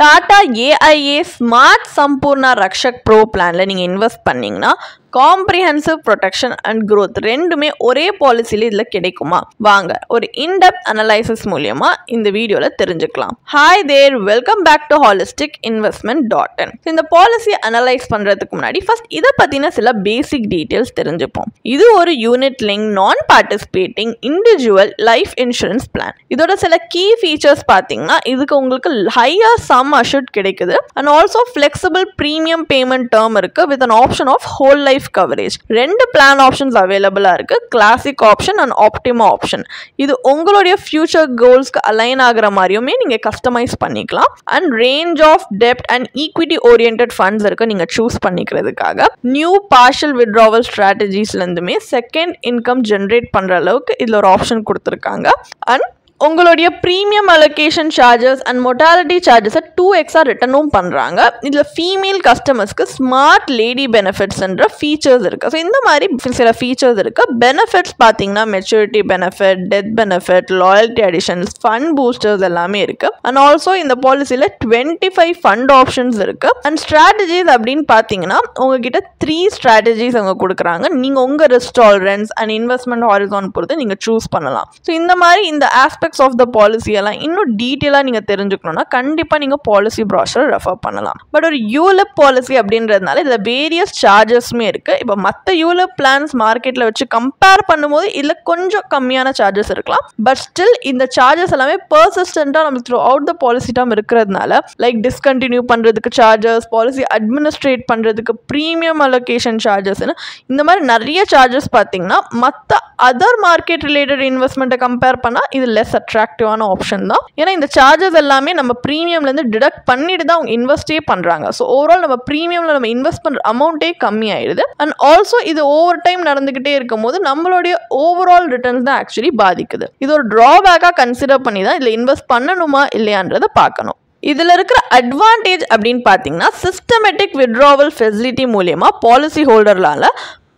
Tata AIA smart Sampoorna Rakshak pro பிளான்ல நீங்க invest பண்ணீங்கன்னா காம்ப்ரிஹென்சிவ் ப்ரொடெக்ஷன் அண்ட் growth ரெண்டுமே ஒரே பாலிசியில் இதில் கிடைக்குமா? வாங்க ஒரு இன்டெப்த் அனலைசிஸ் மூலியமா இந்த வீடியோல தெரிஞ்சுக்கலாம். Hi there, welcome back to holistic இன்வெஸ்ட்மெண்ட்.in. இந்த பாலிசி அனலைஸ் பண்றதுக்கு முன்னாடி ஃபர்ஸ்ட் இதை பத்தின சில பேசிக் டீடைல்ஸ் தெரிஞ்சுப்போம். இது ஒரு unit link non participating individual life insurance plan. இதோட சில கீ ஃபீச்சர்ஸ் பார்த்தீங்கன்னா இதுக்கு உங்களுக்கு ஹையர் சம் அஷூர்ட் கிடைக்குது and also flexible premium payment term இருக்கு with an option of whole life coverage. ரெண்டு பிளான் ஆப்ஷன்ஸ் அவைலபிளா இருக்கு, classic option and optima option. இது உங்களுடைய ஃபியூச்சர் கோல்ஸ்க்கு அலைன் ஆகிற மாதிரியுமே நீங்க கஸ்டமைஸ் பண்ணிக்கலாம். அண்ட் ரேஞ்ச் ஆஃப் டெப்ட் அண்ட் ஈக்விட்டி ஓரியன்ட் ஃபண்ட்ஸ் இருக்கு நீங்க சூஸ் பண்ணிக்கிறதுக்காக. நியூ பார்ஷியல் வித்ட்ராவல் ஸ்ட்ராட்டஜிஸ்ல இருந்துமே செகண்ட் இன்கம் ஜென்ரேட் பண்ற அளவுக்கு இதுல ஒரு ஆப்ஷன் கொடுத்துருக்காங்க. அண்ட் உங்களுடைய premium allocation charges and mortality சார்ஜஸை 2x ரிட்டர்னும் பண்ணுறாங்க. இதில் ஃபீமேல் கஸ்டமர்ஸ்க்கு ஸ்மார்ட் லேடி பெனிஃபிட்ஸ்ன்ற ஃபீச்சர்ஸ் இருக்குது. ஸோ இந்த மாதிரி சில ஃபீச்சர்ஸ் இருக்குது. பெனிஃபிட்ஸ் பார்த்தீங்கன்னா maturity benefit, death benefit, loyalty additions, fund boosters எல்லாமே இருக்குது. அண்ட் ஆல்சோ இந்த பாலிசியில் 25 ஃபண்ட் ஆப்ஷன்ஸ் இருக்குது. அண்ட் ஸ்ட்ராட்டஜிஸ் அப்படின்னு பார்த்தீங்கன்னா உங்ககிட்ட 3 ஸ்ட்ராட்டஜிஸ் அவங்க கொடுக்குறாங்க. நீங்கள் உங்கள் risk tolerance and investment horizon பொறுத்து நீங்கள் சூஸ் பண்ணலாம். ஸோ இந்த மாதிரி இந்த ஆஸ்பெக்ட் ஆஃப் த பாலிசி எல்லாம் இன்னும் டீட்டெயிலாக நீங்கள் தெரிஞ்சுக்கணும்னா கண்டிப்பாக நீங்கள் பாலிசி ப்ராஷரை ரெஃபர் பண்ணலாம். பட் ஒரு யூலிப் பாலிசி அப்படின்றதுனால இதில் வேரியஸ் சார்ஜஸ்மே இருக்குது. இப்போ மற்ற யூலிப் பிளான்ஸ் மார்க்கெட்டில் வச்சு கம்பேர் பண்ணும்போது இதில் கொஞ்சம் கம்மியான சார்ஜஸ் இருக்கலாம். பட் ஸ்டில் இந்த சார்ஜஸ் எல்லாமே பர்சிஸ்டண்ட்டாக நம்ம த்ரூ அவுட் த பாலிசி டம் இருக்கிறதுனால லைக் டிஸ்கண்டினியூ பண்ணுறதுக்கு சார்ஜஸ், பாலிசி அட்மினிஸ்ட்ரேட் பண்ணுறதுக்கு ப்ரீமியம் அலோகேஷன் சார்ஜஸ்ன்னு இந்த மாதிரி நிறைய சார்ஜஸ் பார்த்தீங்கன்னா மற்ற அதர் மார்க்கெட் ரிலேட்டட் இன்வெஸ்ட்மெண்ட்டை கம்பேர் பண்ணால் இது லெஸ் அட்ராக்டிவான ஆப்ஷன் தான். ஏன்னா இந்த சார்ஜஸ் எல்லாமே நம்ம ப்ரீமியம்லேருந்து டிடக்ட் பண்ணிட்டு தான் அவங்க இன்வெஸ்டே பண்ணுறாங்க. ஸோ ஓவரால் நம்ம ப்ரீமியமில் நம்ம இன்வெஸ்ட் பண்ணுற அமௌண்ட்டே கம்மி ஆயிடுது. அண்ட் ஆல்சோ இது ஓவர் டைம் நடந்துகிட்டே இருக்கும் போது நம்மளுடைய ஓவரால் ரிட்டர்ன்ஸ் தான் ஆக்சுவலி பாதிக்குது. இது ஒரு ட்ராபேக்காக கன்சிடர் பண்ணி தான் இதில் இன்வெஸ்ட் பண்ணணுமா இல்லையான்றதை பார்க்கணும். இதில் இருக்கிற அட்வான்டேஜ் அப்படின்னு பார்த்தீங்கன்னா சிஸ்டமேட்டிக் வித்ட்ராவல் ஃபெசிலிட்டி மூலியமாக பாலிசி ஹோல்டர்லால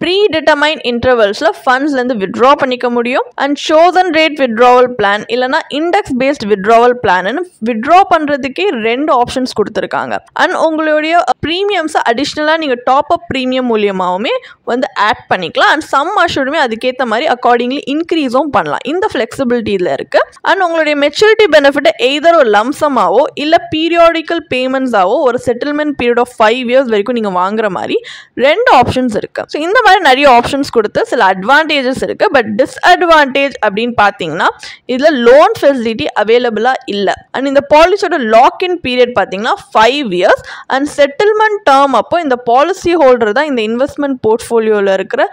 ப்ரீடிட்டர்மைன் இன்டர்வல்ஸில் ஃபண்ட்ஸ்லேருந்து வித்ட்ரா பண்ணிக்க முடியும். And chosen rate withdrawal plan இல்லைனா இண்டெக்ஸ் பேஸ்ட் வித்ட்ராவல் பிளான்னு வித்ட்ரா பண்ணுறதுக்கே 2 ஆப்ஷன்ஸ் கொடுத்துருக்காங்க. அண்ட் உங்களுடைய ப்ரீமியம்ஸை அடிஷ்னலாக நீங்கள் டாப் அப் ப்ரீமியம் மூலியமாகவுமே வந்து ஆட் பண்ணிக்கலாம். அண்ட் சம் அஷூர்டுமே அதுக்கேற்ற மாதிரி அக்கார்டிங்லி இன்க்ரீஸும் பண்ணலாம். இந்த ஃப்ளெக்சிபிலிட்டி இதில் இருக்குது. அண்ட் உங்களுடைய மெச்சூரிட்டி பெனிஃபிட்டை எய்தர் ஒரு லம்சமாவோ இல்லை பீரியாடிக்கல் பேமெண்ட்ஸாவோ ஒரு செட்டில்மெண்ட் பீரியட் ஆஃப் 5 இயர்ஸ் வரைக்கும் நீங்கள் வாங்குற மாதிரி 2 ஆப்ஷன்ஸ் இருக்குது. ஸோ இந்த நிறைய ஆப்ஷன்ஸ் கொடுத்து சில அட்வான்டேஜஸ் இருக்கு. பட் டிஸ்அட்வான்டேஜ் அப்படின்னு பார்த்தீங்கன்னா இதில் லோன் ஃபெசிலிட்டி அவைலபிளா இல்லை. அண்ட் இந்த பாலிசியோட லாக்இன் பீரியட் பார்த்தீங்கன்னா 5 இயர்ஸ். அண்ட் செட்டில்மெண்ட் டேர்ம் அப்போ இந்த பாலிசி ஹோல்டர் தான் இந்த இன்வெஸ்ட்மெண்ட் போர்ட்ஃபோலியோவில் இருக்கிற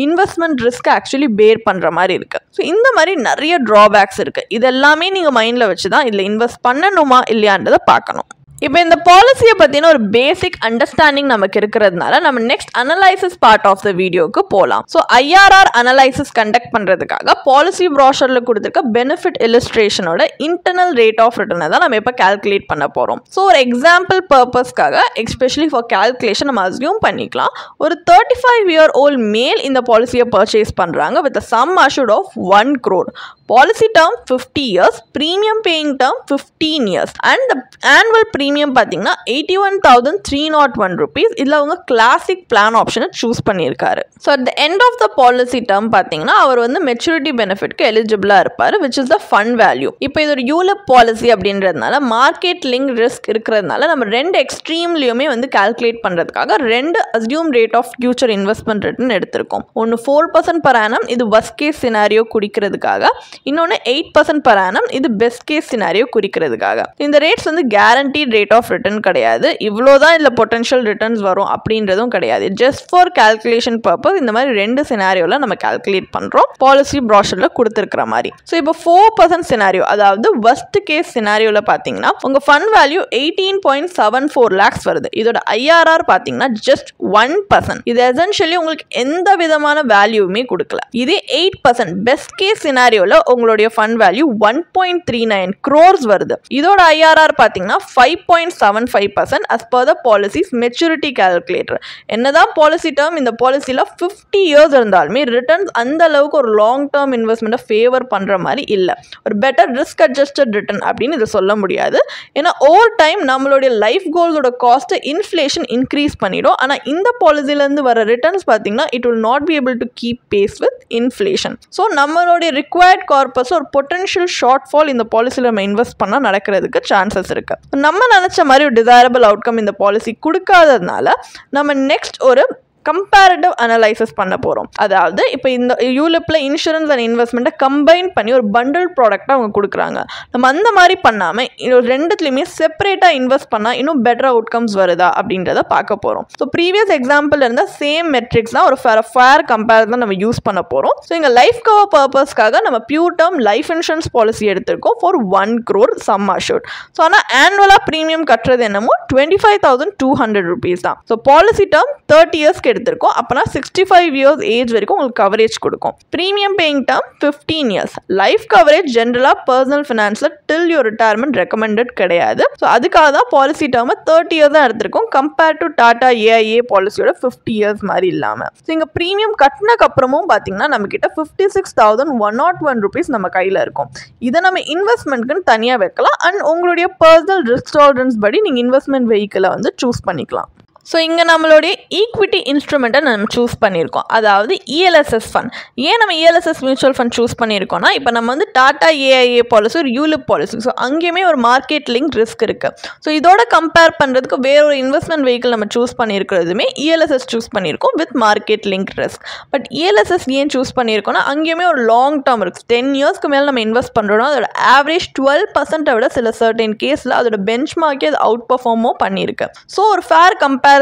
இன்வெஸ்ட்மெண்ட் ரிஸ்க் ஆக்சுவலி பேர் பண்ணுற மாதிரி இருக்கு. ஸோ இந்த மாதிரி நிறைய ட்ராபேக்ஸ் இருக்கு. இதெல்லாமே நீங்கள் மைண்டில் வச்சு தான் இதில் இன்வெஸ்ட் பண்ணணுமா இல்லையான்றதை பார்க்கணும். இப்போ இந்த பாலிசியை பற்றின ஒரு பேசிக் அண்டர்ஸ்டாண்டிங் நமக்கு இருக்கிறதுனால நம்ம next analysis part of the வீடியோக்கு போகலாம். ஸோ ஐஆர்ஆர் அனலைசிஸ் கண்டக்ட் பண்ணுறதுக்காக பாலிசி ப்ராஷரில் கொடுத்துருக்க பெனிஃபிட் இல்லஸ்ட்ரேஷனோட இன்டர்னல் ரேட் ஆஃப் ரிட்டர்னை தான் நம்ம இப்போ கால்குலேட் பண்ண போகிறோம். ஸோ ஒரு எக்ஸாம்பிள் பர்பஸ்க்காக எஸ்பெஷலி ஃபார் கால்குலேஷன் நம்ம அஸ்யூம் பண்ணிக்கலாம். ஒரு 35-year-old மேல் இந்த பாலிசியை பர்ச்சேஸ் பண்ணுறாங்க with sum assured of 1 crore. Policy term 50 years, premium paying term 15 years and the annual premium பார்த்தீங்கன்னா 81,301 rupees. இதில் அவங்க கிளாசிக் பிளான் ஆப்ஷனை சூஸ் பண்ணியிருக்காரு. So at the end of the policy term பார்த்தீங்கன்னா அவர் வந்து மெச்சூரிட்டி பெனிஃபிட்க்கு எலிஜிபிளாக இருப்பார் which is the fund value. இப்போ இது ஒரு யூலிப் பாலிசி அப்படின்றதுனால மார்க்கெட் லிங்க் ரிஸ்க் இருக்கிறதுனால நம்ம 2 எக்ஸ்ட்ரீம்லையுமே வந்து கால்குலேட் பண்ணுறதுக்காக 2 assume rate of future investment return எடுத்திருக்கோம். ஒன்று 4% per annum, இது worst case scenario குறிக்கிறதுக்காக. இன்னொன்று 8% per annum, இது பெஸ்ட் கேஸ் சினாரியோ குறிக்கிறதுக்காக. இந்த ரேட்ஸ் வந்து கேரண்டீட் ரேட் ஆஃப் ரிட்டர்ன் கிடையாது. இவ்வளோதான் இதில் பொட்டன்ஷியல் ரிட்டர்ன்ஸ் வரும் அப்படின்றதும் கிடையாது. ஜஸ்ட் ஃபார் கால்குலேஷன் பர்பஸ் இந்த மாதிரி 2 சினாரியோவில் நம்ம கால்குலேட் பண்ணுறோம் பாலிசி ப்ராஷரில் கொடுத்துருக்கிற மாதிரி. ஸோ இப்போ 4% சினாரியோ, அதாவது worst கேஸ் சினாரியோவில் பார்த்தீங்கன்னா உங்கள் ஃபண்ட் வேல்யூ 18.74 lakhs வருது. இதோட ஐஆர்ஆர் பார்த்தீங்கன்னா ஜஸ்ட் 1%. இது எசென்ஷியலி உங்களுக்கு எந்த விதமான வேல்யூவுமே கொடுக்கல. இதே 8% பெஸ்ட் கேஸ் சினாரியோவில் உங்களுடைய ஃபண்ட் வேல்யூ 1.39 crores வருது. இதோட IRR பார்த்தீங்கன்னா 5.75% as per the policy's maturity calculator. என்னதான் பாலிசி டேர்ம் இந்த பாலிசியில் 50 years இருந்தாலுமே ரிட்டர்ன்ஸ் அந்த அளவுக்கு ஒரு லாங் டேர்ம் இன்வெஸ்ட்மெண்ட்டை ஃபேவர் பண்ணுற மாதிரி இல்லை. ஒரு பெட்டர் ரிஸ்க் அட்ஜஸ்டட் ரிட்டர்ன் அப்படின்னு இதை சொல்ல முடியாது. ஏன்னா ஓவர் டைம் நம்மளுடைய லைஃப் கோல்ஸோட காஸ்ட்டை இன்ஃப்ளேஷன் இன்க்ரீஸ் பண்ணிடும். ஆனால் இந்த பாலிசிலேருந்து வர ரிட்டர்ன்ஸ் பார்த்தீங்கன்னா it will not be able to keep pace with inflation. So நம்மளுடைய ரிக்வயர்ட் கார்பஸ் ஒரு பொட்டன்ஷியல் ஷார்ட் ஃபால் இந்த பாலிசியில் நம்ம இன்வெஸ்ட் பண்ணால் நடக்கிறதுக்கு சான்சஸ் இருக்கு. நம்ம நினச்ச மாதிரி ஒரு டிசைரபிள் அவுட்கம் இந்த பாலிசி கொடுக்காததுனால நம்ம நெக்ஸ்ட் ஒரு கம்பேரிட்டிவ் அனலைசிஸ் பண்ண போகிறோம். அதாவது இப்போ இந்த யூலிப்பில் இன்சூரன்ஸ் அண்ட் இன்வெஸ்ட்மெண்ட்டை கம்பைன் பண்ணி ஒரு பண்டில் ப்ராடக்டாக அவங்க கொடுக்குறாங்க. நம்ம அந்த மாதிரி பண்ணாமல் ரெண்டுத்துலையுமே செப்பரேட்டாக இன்வெஸ்ட் பண்ணால் இன்னும் பெட்டர் அவுட்கம்ஸ் வருதா அப்படின்றத பார்க்க போகிறோம். ஸோ ப்ரீவியஸ் எக்ஸாம்பிள் இருந்தால் சேம் மெட்ரிக்ஸ் தான் ஒரு ஃபேர் கம்பேரிசன் நம்ம யூஸ் பண்ண போகிறோம். ஸோ இங்கே லைஃப் கவர் பர்பஸ்க்காக நம்ம pure term life insurance policy எடுத்திருக்கோம் for 1 crore sum assured. So ஆனால் ஆனுவலாக ப்ரீமியம் கட்டுறது என்னமோ 25,200 rupees தான். ஸோ பாலிசி டேர்ம் 30 years எடுத்திருக்கோம். அப்பனா 65 years ஏஜ் வரைக்கும் உங்களுக்கு கவரேஜ் கொடுக்கும். Premium paying term 15 years. Life coverage ஜென்ரலா பர்சனல் ஃபினான்ஸ்ல டில் யூர் ரிட்டையர்மெண்ட் ரெக்கமெண்டட் கிடையாது. ஸோ அதுக்காக தான் பாலிசி டேர்ம் 30 years தான் எடுத்திருக்கோம் கம்பேர் டு டாடா ஏஐஏ பாலிசியோட 50 years மாதிரி இல்லாமல். ஸோ இங்கே ப்ரீமியம் கட்டினக்கு அப்புறமும் பார்த்தீங்கன்னா நம்ம கிட்ட 56,101 rupees நம்ம கையில் இருக்கும். இதை நம்ம இன்வெஸ்ட்மெண்ட்க்குன்னு தனியாக வைக்கலாம். அண்ட் உங்களுடைய பர்சனல் ரிஸ்க் டாலரன்ஸ் படி நீங்கள் இன்வெஸ்ட்மெண்ட் வெஹிக்கிளை வந்து சூஸ் பண்ணிக்கலாம். ஸோ இங்கே நம்மளுடைய ஈக்விட்டி இன்ஸ்ட்ருமெண்ட்டை நம்ம சூஸ் பண்ணியிருக்கோம். அதாவது இஎல்எஸ்எஸ் ஃபண்ட். ஏன் நம்ம இஎல்எஸ்எஸ் மியூச்சுவல் ஃபண்ட் சூஸ் பண்ணியிருக்கோம்னா இப்போ நம்ம வந்து டாடா ஏஐஏ பாலிசி ஒரு யூலிப் பாலிசி. ஸோ அங்கேயுமே ஒரு மார்க்கெட் லிங்க் ரிஸ்க் இருக்குது. ஸோ இதோட கம்பேர் பண்ணுறதுக்கு வேற ஒரு இன்வெஸ்ட்மெண்ட் வெஹிக்கிள் நம்ம சூஸ் பண்ணியிருக்கிறதுமே இஎல்எஸ்எஸ் சூஸ் பண்ணியிருக்கோம் with market link risk. But ELSS ஏன் சூஸ் பண்ணியிருக்கோம்னா அங்கேயுமே ஒரு லாங் டேர்ம் இருக்குது. 10 yearsக்கு மேலே நம்ம இன்வெஸ்ட் பண்ணுறோம்னா அதோட ஆவரேஜ் 12% விட சில சர்டன் கேஸில் அதோட பெஞ்ச் மார்க்கே அது அவுட் பர்ஃபார்மும் பண்ணியிருக்கு. ஸோ ஒரு ஃபேர் கம்பேரிசனுக்காக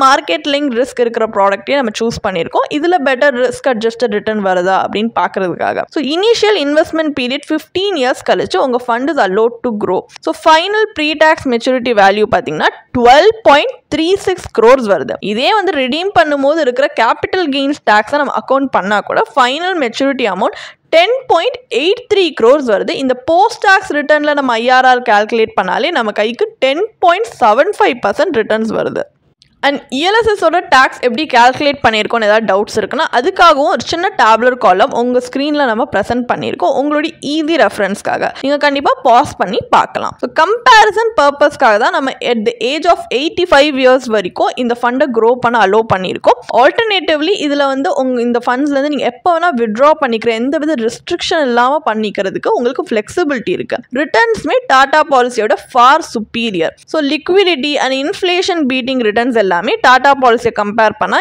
மார்க்கெட் லிங்க் ரிஸ்க் இருக்கிற ப்ராடக்ட்டே நம்ம சூஸ் பண்ணியிருக்கோம். இதில் பெட்டர் ரிஸ்க் அட்ஜஸ்டட் ரிட்டர்ன் வருதா அப்படின்னு பார்க்கறதுக்காக. So initial investment period 15 years கழிச்சு உங்கள் fund is allowed to grow. So final pre tax maturity value பார்த்தீங்கன்னா 12.36 crores வருது. இதே வந்து ரிடீம் பண்ணும்போது இருக்கிற கேபிட்டல் கெயின்ஸ் டேக்ஸை நம்ம அக்கௌண்ட் பண்ணால் கூட ஃபைனல் மெச்சூரிட்டி அமௌண்ட் 10.83 crores வருது. இந்த போஸ்ட் டாக்ஸ் ரிட்டர்னில் நம்ம IRR கால்குலேட் பண்ணாலே நம்ம கைக்கு 10.75% ரிட்டர்ன்ஸ் வருது. அண்ட் இஎல்எஸ்எஸோட டேக்ஸ் எப்படி கால்குலேட் பண்ணியிருக்கோன்னு ஏதாவது டவுட்ஸ் இருக்குன்னா அதுக்காகவும் ஒரு சின்ன டேப்லர் காலம் உங்கள் ஸ்க்ரீனில் நம்ம ப்ரெசென்ட் பண்ணியிருக்கோம் உங்களுடைய ஈஸி ரெஃபரன்ஸ்க்காக. நீங்கள் கண்டிப்பாக பாஸ் பண்ணி பார்க்கலாம். ஸோ கம்பேரிசன் பர்பஸ்க்காக தான் நம்ம at the age of 85 years வரைக்கும் இந்த ஃபண்டை க்ரோ பண்ண அலோவ் பண்ணியிருக்கோம். ஆல்டர்னேட்டிவ்லி இதில் வந்து இந்த ஃபண்ட்ஸ்லேருந்து நீங்கள் எப்போ வேணால் வித்ட்ரா பண்ணிக்கிற எந்த வித ரெஸ்ட்ரிக்ஷன் இல்லாமல் பண்ணிக்கிறதுக்கு உங்களுக்கு ஃப்ளெக்சிபிலிட்டி இருக்குது. ரிட்டர்ன்ஸுமே டாடா பாலிசியோட far superior. So liquidity and inflation beating returns எல்லாமே டாடா பாலிசியை கம்பேர் பண்ணா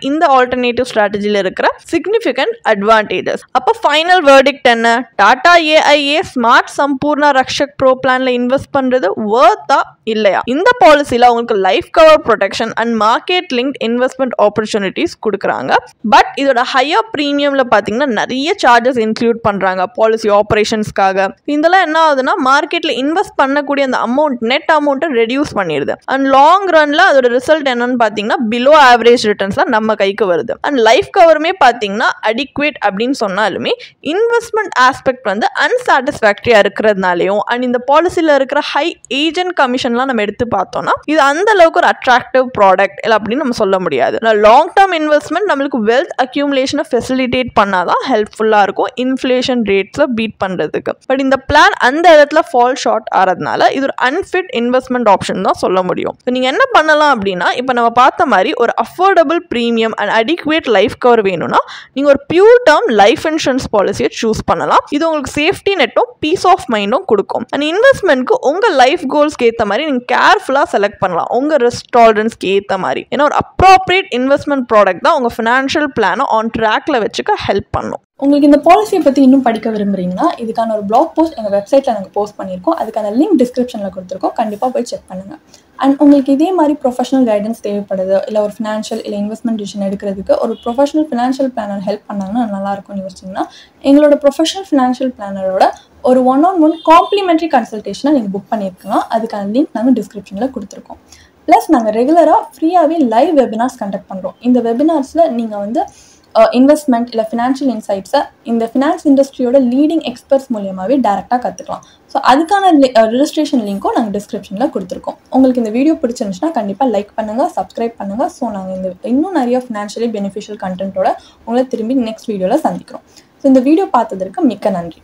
இந்த ஆல்டர்னேட்டிவ் ஸ்ட்ராட்டஜியில் இருக்கிற சிக்னிஃபிகண்ட் அட்வான்டேஜஸ். அப்போ ஃபைனல் வேர்டிக்ட் என்ன? Tata AIA smart Sampoorna Rakshak pro பிளான்ல இன்வெஸ்ட் பண்றது வர்த்தா இல்லையா? இந்த பாலிசியில் உங்களுக்கு life cover protection and market link investment opportunities கொடுக்குறாங்க. பட் இதோட ஹையர் ப்ரீமியம்ல பார்த்தீங்கன்னா நிறைய சார்ஜஸ் இன்க்ளூட் பண்றாங்க பாலிசி ஆப்ரேஷன்ஸ்க்காக. இதெல்லாம் என்ன ஆகுதுன்னா மார்க்கெட்ல இன்வெஸ்ட் பண்ணக்கூடிய அந்த அமௌண்ட் நெட் அமௌண்ட்டை ரெடியூஸ் பண்ணிடுது. அண்ட் லாங் ரன்ல அதோட ரிசல்ட் என்னன்னு பாத்தீங்கன்னா பிலோ ஆவரேஜ் ரிட்டர்ன்ஸ் தான் நம்ம கைக்கு வருது. அண்ட் லைஃப் கவருமே பாத்தீங்கன்னா அடிக்வேட் அப்படின்னு சொன்னாலுமே இன்வெஸ்ட்மெண்ட் ஆஸ்பெக்ட் வந்து அன்சாட்டிஸ்ஃபேக்டரியா இருக்கிறதுனாலையும் அண்ட் இந்த பாலிசியில் இருக்கிற ஹை ஏஜென்ட் கமிஷன்லாம் நம்ம எடுத்து பார்த்தோம்னா இது அந்த அளவுக்கு ஒரு அட்ராக்டிவ் ப்ராடக்ட் இல்லை அப்படின்னு நம்ம சொல்ல முடியாது. லாங் டேர்ம் இன்வெஸ்ட்மெண்ட் நம்மளுக்கு வெல்த் அக்யூமுலேஷனை ஃபெசிலிட்டேட் பண்ணாதான் ஹெல்ப்ஃபுல்லாக இருக்கும் இன்ஃப்ளேஷன் ரேட்ஸில் பீட் பண்ணுறதுக்கு. பட் இந்த பிளான் அந்த இடத்துல ஃபால் ஷார்ட் ஆகிறதுனால இது ஒரு அன்ஃபிட் இன்வெஸ்ட்மெண்ட் ஆப்ஷன் தான் சொல்ல முடியும். நீங்கள் என்ன பண்ணலாம் அப்படின்னா இப்போ நம்ம பார்த்த மாதிரி ஒரு affordable premium and adequate life cover வேணும்னா நீங்கள் ஒரு பியூர் டேர்ம் லைஃப் இன்சூரன்ஸ் பாலிசியை சூஸ் பண்ணலாம். இது உங்களுக்கு சேஃப்டி நெட்டும் பீஸ் ஆஃப் மைண்டும் கொடுக்கும். அண்ட் இன்வெஸ்ட்மெண்ட்க்கு உங்கள் லைஃப் கோல்ஸ்க்கு ஏற்ற மாதிரி நீங்கள் கேர்ஃபுல்லாக செலக்ட் பண்ணலாம் உங்கள் ரிஸ்க் டாலரன்ஸ்க்கு ஏற்ற மாதிரி. ஏன்னா ஒரு அப்ராப்ரியேட் இன்வெஸ்ட்மெண்ட் ப்ராடக்ட் தான் உங்கள் ஃபினான்ஷியல் பிளானை ஆன் ட்ராக்ல வச்சுக்க ஹெல்ப் பண்ணும். உங்களுக்கு இந்த பாலிசியை பற்றி இன்னும் படிக்க விரும்புறீங்கன்னா இதுக்கான ஒரு பிளாக் போஸ்ட் எங்கள் வெப்சைட்டில் நாங்கள் போஸ்ட் பண்ணியிருக்கோம். அதுக்கான லிங்க் டிஸ்கிரிப்ஷனில் கொடுத்துருக்கோம். கண்டிப்பாக போய் செக் பண்ணுங்கள். அண்ட் உங்களுக்கு இதே மாதிரி ப்ரொஃபஷனல் கைடன்ஸ் தேவைப்படுது இல்லை ஒரு ஃபினான்ஷியல் இல்லை இன்வெஸ்ட்மெண்ட் டிசிஷன் எடுக்கிறதுக்கு ஒரு ப்ரொஃபஷனல் ஃபினான்ஷியல் பிளானர் ஹெல்ப் பண்ணாங்கன்னா நல்லாயிருக்கும்னு யோசிச்சிங்கன்னா எங்களோட ப்ரொஃபஷனல் ஃபினான்ஷியல் பிளானரோட ஒரு 1-on-1 காம்ப்ளிமெண்ட்ரி கன்சல்டேஷனை நீங்கள் புக் பண்ணியிருக்கலாம். அதுக்கான லிங்க் நாங்கள் டிஸ்கிரிப்ஷனில் கொடுத்துருக்கோம். ப்ளஸ் நாங்கள் ரெகுலராக ஃப்ரீயாகவே லைவ் வெபினார்ஸ் கண்டக்ட் பண்ணுறோம். இந்த வெபினார்ஸில் நீங்கள் வந்து இன்வெஸ்ட்மெண்ட் இல்லை ஃபினான்ஷியல் இன்சைட்ஸை இந்த ஃபினான்ஸ் இண்டஸ்ட்ரியோட லீடிங் எக்ஸ்பர்ட்ஸ் மூலியமாகவே டேரெக்டாக கற்றுக்கலாம். ஸோ அதுக்கான ரிஜிஸ்ட்ரேஷன் லிங்க்கும் நாங்கள் டிஸ்கிரிப்ஷனில் கொடுத்துருக்கோம். உங்களுக்கு இந்த வீடியோ பிடிச்சிருந்துச்சுன்னா கண்டிப்பாக லைக் பண்ணுங்கள், சப்ஸ்கிரைப் பண்ணுங்கள். ஸோ நாங்கள் இன்னும் நிறைய ஃபினான்ஷியலி பெனிஃபிஷியல் கண்டென்ட்டோட உங்களை திரும்பி நெக்ஸ்ட் வீடியோவில் சந்திக்கிறோம். ஸோ இந்த வீடியோ பார்த்ததற்கு மிக்க நன்றி.